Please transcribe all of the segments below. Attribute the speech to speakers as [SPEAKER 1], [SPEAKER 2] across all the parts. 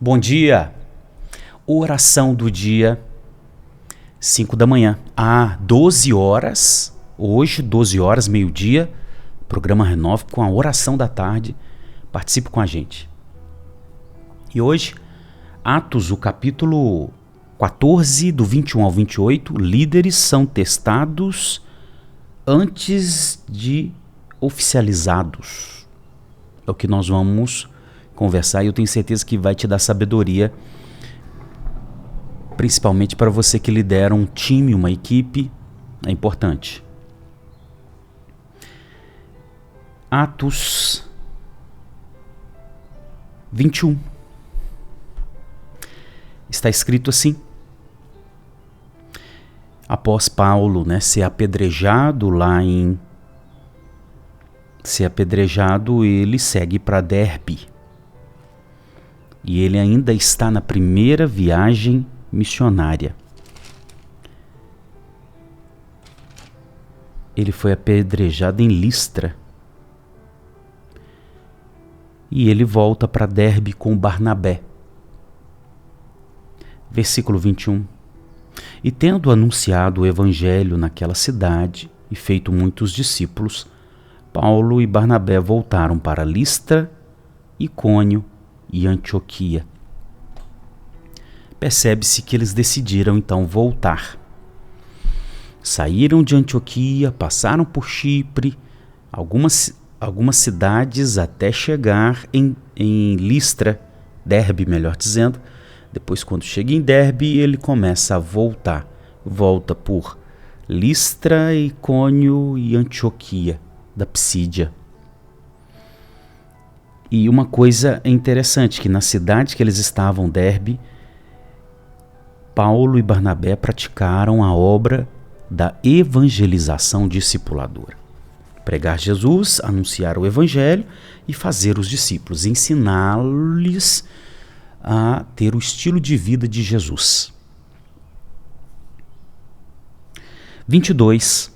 [SPEAKER 1] Bom dia. Oração do dia, 5 da manhã. 12 horas, hoje, 12 horas, meio-dia, programa Renove com a oração da tarde. Participe com a gente. E hoje, Atos, o capítulo 14, do 21 ao 28, líderes são testados antes de oficializados. É o que nós vamos conversar e eu tenho certeza que vai te dar sabedoria, principalmente para você que lidera um time, uma equipe, é importante. Atos 21. Está escrito assim: após Paulo, ser apedrejado ele segue para Derbe. E ele ainda está na primeira viagem missionária. Ele foi apedrejado em Listra. E ele volta para Derbe com Barnabé. Versículo 21. E tendo anunciado o evangelho naquela cidade e feito muitos discípulos, Paulo e Barnabé voltaram para Listra, Icônio e Antioquia. Percebe-se que eles decidiram então voltar. Saíram de Antioquia, passaram por Chipre, algumas cidades até chegar em Listra, Derbe, melhor dizendo. Depois, quando chega em Derbe, ele começa a voltar. Volta por Listra, Icônio e Antioquia da Psídia. E uma coisa interessante, que na cidade que eles estavam, Derbe, Paulo e Barnabé praticaram a obra da evangelização discipuladora. Pregar Jesus, anunciar o evangelho e fazer os discípulos, ensiná-los a ter o estilo de vida de Jesus. 22.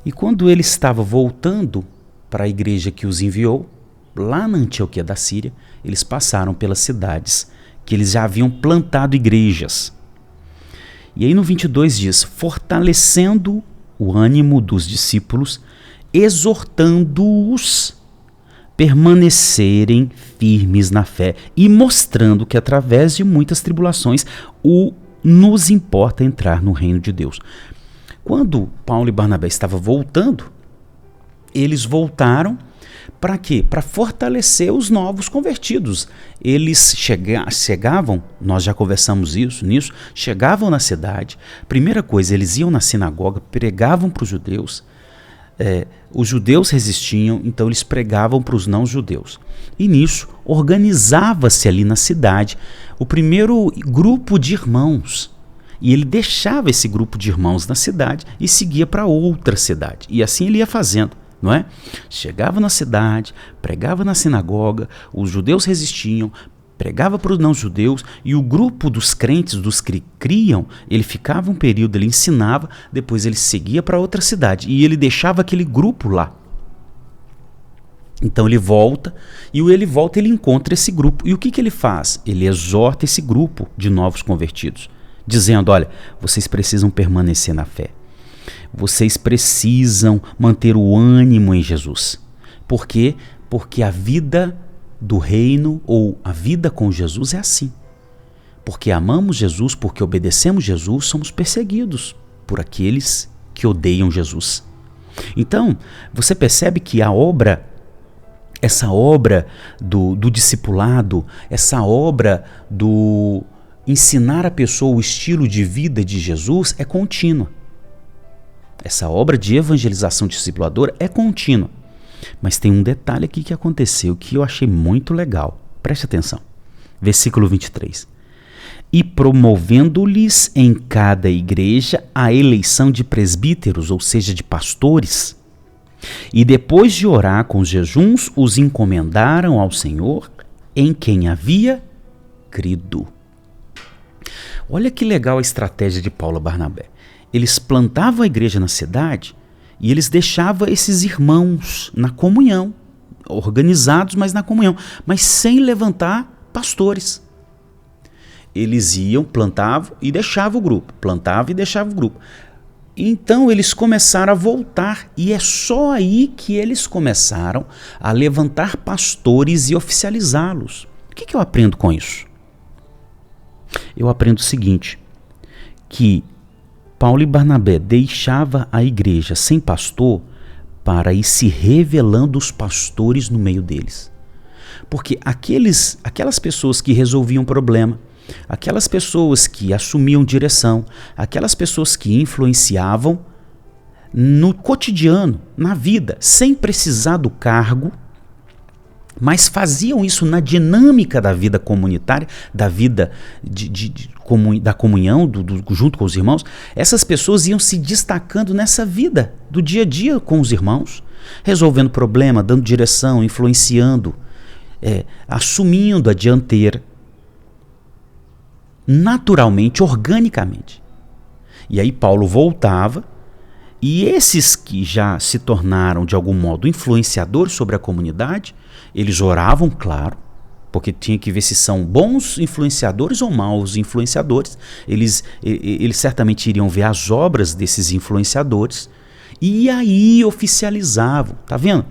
[SPEAKER 1] E quando ele estava voltando para a igreja que os enviou, lá na Antioquia da Síria, eles passaram pelas cidades que eles já haviam plantado igrejas. E aí no 22 diz: fortalecendo o ânimo dos discípulos, exortando-os permanecerem firmes na fé e mostrando que através de muitas tribulações nos importa entrar no reino de Deus. Quando Paulo e Barnabé estavam voltando, eles voltaram para quê? Para fortalecer os novos convertidos. Eles chegavam, nós já conversamos nisso, chegavam na cidade, primeira coisa, eles iam na sinagoga, pregavam para os judeus. Os judeus resistiam, então eles pregavam para os não-judeus. E nisso, organizava-se ali na cidade o primeiro grupo de irmãos. E ele deixava esse grupo de irmãos na cidade e seguia para outra cidade. E assim ele ia fazendo, não é? Chegava na cidade, pregava na sinagoga, os judeus resistiam, pregava para os não-judeus, e o grupo dos crentes, dos que criam, ele ficava um período, ele ensinava, depois ele seguia para outra cidade, e ele deixava aquele grupo lá. Então ele volta, ele encontra esse grupo, e o que ele faz? Ele exorta esse grupo de novos convertidos, dizendo: olha, vocês precisam permanecer na fé. Vocês precisam manter o ânimo em Jesus. Por quê? Porque a vida do reino, ou a vida com Jesus, é assim. Porque amamos Jesus, porque obedecemos Jesus, somos perseguidos por aqueles que odeiam Jesus. Então, você percebe que essa obra do discipulado, essa obra do ensinar a pessoa o estilo de vida de Jesus é contínua. Essa obra de evangelização discipuladora é contínua. Mas tem um detalhe aqui que aconteceu que eu achei muito legal. Preste atenção. Versículo 23. E promovendo-lhes em cada igreja a eleição de presbíteros, ou seja, de pastores. E depois de orar com jejuns, os encomendaram ao Senhor, em quem havia crido. Olha que legal a estratégia de Paulo e Barnabé. Eles plantavam a igreja na cidade e eles deixavam esses irmãos na comunhão, organizados, mas na comunhão, mas sem levantar pastores. Eles iam, plantavam e deixavam o grupo, plantavam e deixavam o grupo. Então eles começaram a voltar, e é só aí que eles começaram a levantar pastores e oficializá-los. O que eu aprendo com isso? Eu aprendo o seguinte, que Paulo e Barnabé deixavam a igreja sem pastor para ir se revelando os pastores no meio deles. Porque aquelas pessoas que resolviam o problema, aquelas pessoas que assumiam direção, aquelas pessoas que influenciavam no cotidiano, na vida, sem precisar do cargo, mas faziam isso na dinâmica da vida comunitária, da vida da comunhão, junto com os irmãos. Essas pessoas iam se destacando nessa vida do dia a dia com os irmãos, resolvendo problema, dando direção, influenciando, assumindo a dianteira, naturalmente, organicamente. E aí Paulo voltava, e esses que já se tornaram de algum modo influenciadores sobre a comunidade, eles oravam, claro, porque tinha que ver se são bons influenciadores ou maus influenciadores. Eles certamente iriam ver as obras desses influenciadores e aí oficializavam, tá vendo?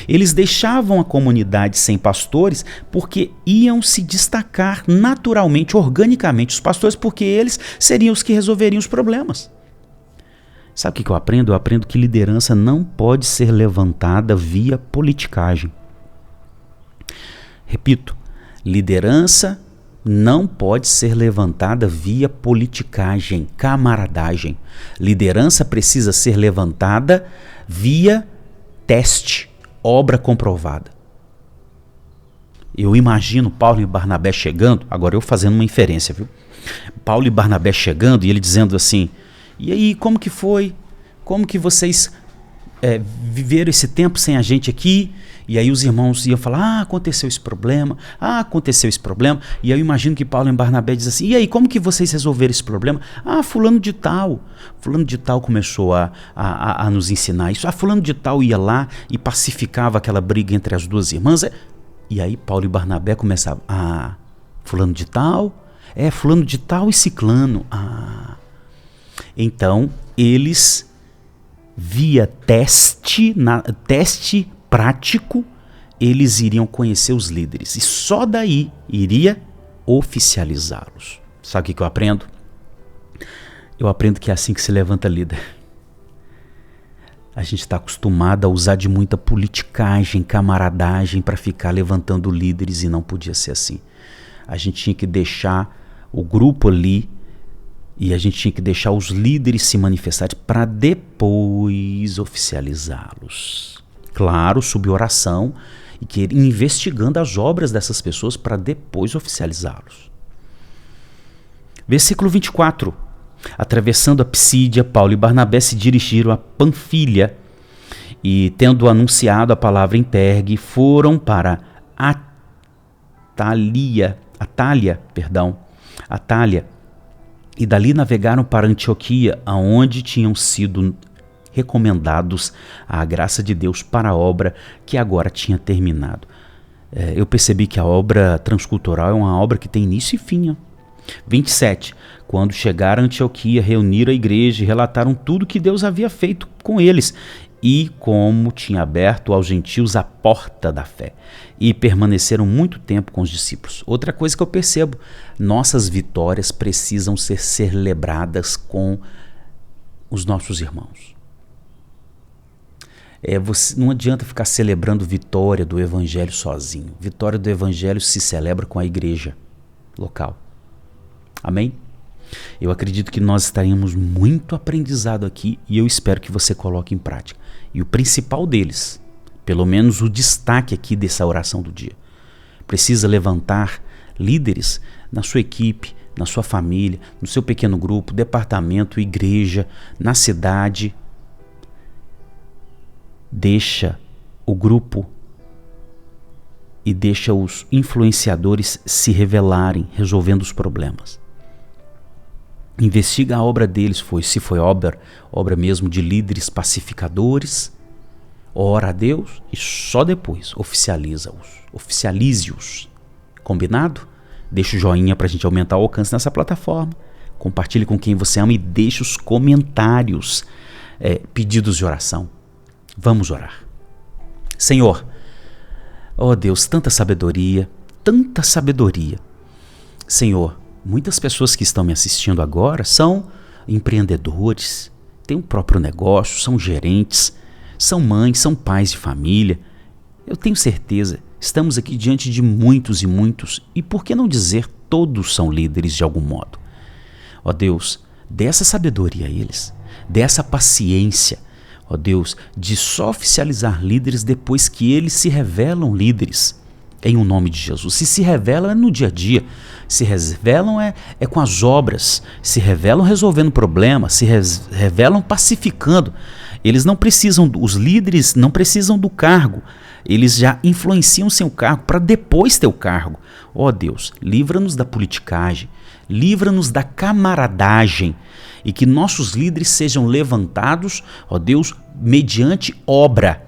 [SPEAKER 1] Eles deixavam a comunidade sem pastores porque iam se destacar naturalmente, organicamente os pastores, porque eles seriam os que resolveriam os problemas. Sabe o que eu aprendo? Eu aprendo que liderança não pode ser levantada via politicagem. Repito, liderança não pode ser levantada via politicagem, camaradagem. Liderança precisa ser levantada via teste, obra comprovada. Eu imagino Paulo e Barnabé chegando, agora eu fazendo uma inferência, viu? Paulo e Barnabé chegando e ele dizendo assim, e aí, como que foi? Como que vocês viveram esse tempo sem a gente aqui? E aí os irmãos iam falar, aconteceu esse problema, aconteceu esse problema. E aí eu imagino que Paulo e Barnabé dizem assim, e aí, como que vocês resolveram esse problema? Fulano de tal começou a nos ensinar isso. Fulano de tal ia lá e pacificava aquela briga entre as duas irmãs. E aí Paulo e Barnabé começavam, fulano de tal e ciclano. Então, eles, via teste prático, eles iriam conhecer os líderes. E só daí iria oficializá-los. Sabe o que eu aprendo? Eu aprendo que é assim que se levanta líder. A gente está acostumado a usar de muita politicagem, camaradagem para ficar levantando líderes e não podia ser assim. A gente tinha que deixar o grupo ali e a gente tinha que deixar os líderes se manifestarem para depois oficializá-los. Claro, sob oração e que investigando as obras dessas pessoas para depois oficializá-los. Versículo 24. Atravessando a Psídia, Paulo e Barnabé se dirigiram a Panfilha e, tendo anunciado a palavra em Pergue, foram para Atália, e dali navegaram para Antioquia, aonde tinham sido recomendados à graça de Deus para a obra que agora tinha terminado. Eu percebi que a obra transcultural é uma obra que tem início e fim. 27. Quando chegaram a Antioquia, reuniram a igreja e relataram tudo que Deus havia feito com eles e como tinha aberto aos gentios a porta da fé. E permaneceram muito tempo com os discípulos. Outra coisa que eu percebo, nossas vitórias precisam ser celebradas com os nossos irmãos. Não adianta ficar celebrando vitória do evangelho sozinho. Vitória do evangelho se celebra com a igreja local. Amém? Eu acredito que nós estaremos muito aprendizado aqui e eu espero que você coloque em prática. E o principal deles, pelo menos o destaque aqui dessa oração do dia, precisa levantar líderes na sua equipe, na sua família, no seu pequeno grupo, departamento, igreja, na cidade. Deixa o grupo e deixa os influenciadores se revelarem, resolvendo os problemas. Investiga a obra deles, se foi obra mesmo de líderes pacificadores ora a Deus e só depois oficialize-os. Combinado? Deixa o joinha para a gente aumentar o alcance nessa plataforma. Compartilhe com quem você ama e deixe os comentários, pedidos de oração. Vamos orar. Senhor, ó Deus, tanta sabedoria. Senhor, muitas pessoas que estão me assistindo agora são empreendedores, têm um próprio negócio, são gerentes, são mães, são pais de família. Eu tenho certeza, estamos aqui diante de muitos e por que não dizer todos são líderes de algum modo. Ó Deus, dê essa sabedoria a eles, dê essa paciência, ó Deus, de só oficializar líderes depois que eles se revelam líderes, em um nome de Jesus. Se revelam é no dia a dia, se revelam é com as obras, se revelam resolvendo problemas, se revelam pacificando. Eles não precisam, os líderes não precisam do cargo, eles já influenciam seu cargo para depois ter o cargo. Ó Deus, livra-nos da politicagem, livra-nos da camaradagem e que nossos líderes sejam levantados, ó Deus, mediante obra,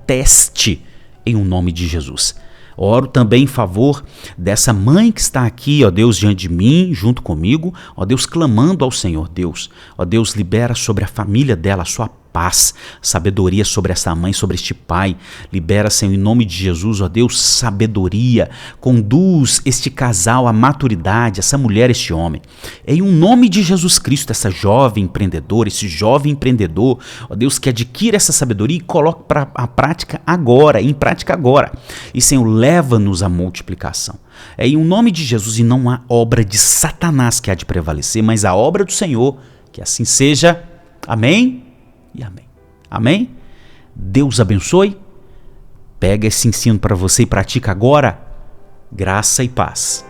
[SPEAKER 1] teste, em um nome de Jesus. Oro também em favor dessa mãe que está aqui, ó Deus, diante de mim, junto comigo, ó Deus, clamando ao Senhor, Deus. Ó Deus, libera sobre a família dela a sua paz, sabedoria sobre essa mãe, sobre este pai. Libera, Senhor, em nome de Jesus, ó Deus, sabedoria. Conduz este casal à maturidade, essa mulher, este homem. Em um nome de Jesus Cristo, essa jovem empreendedora, esse jovem empreendedor, ó Deus, que adquira essa sabedoria e coloque em prática agora. E, Senhor, leva-nos à multiplicação. Em um nome de Jesus, e não há obra de Satanás que há de prevalecer, mas a obra do Senhor, que assim seja. Amém? E amém. Amém? Deus abençoe. Pega esse ensino para você e pratica agora. Graça e paz.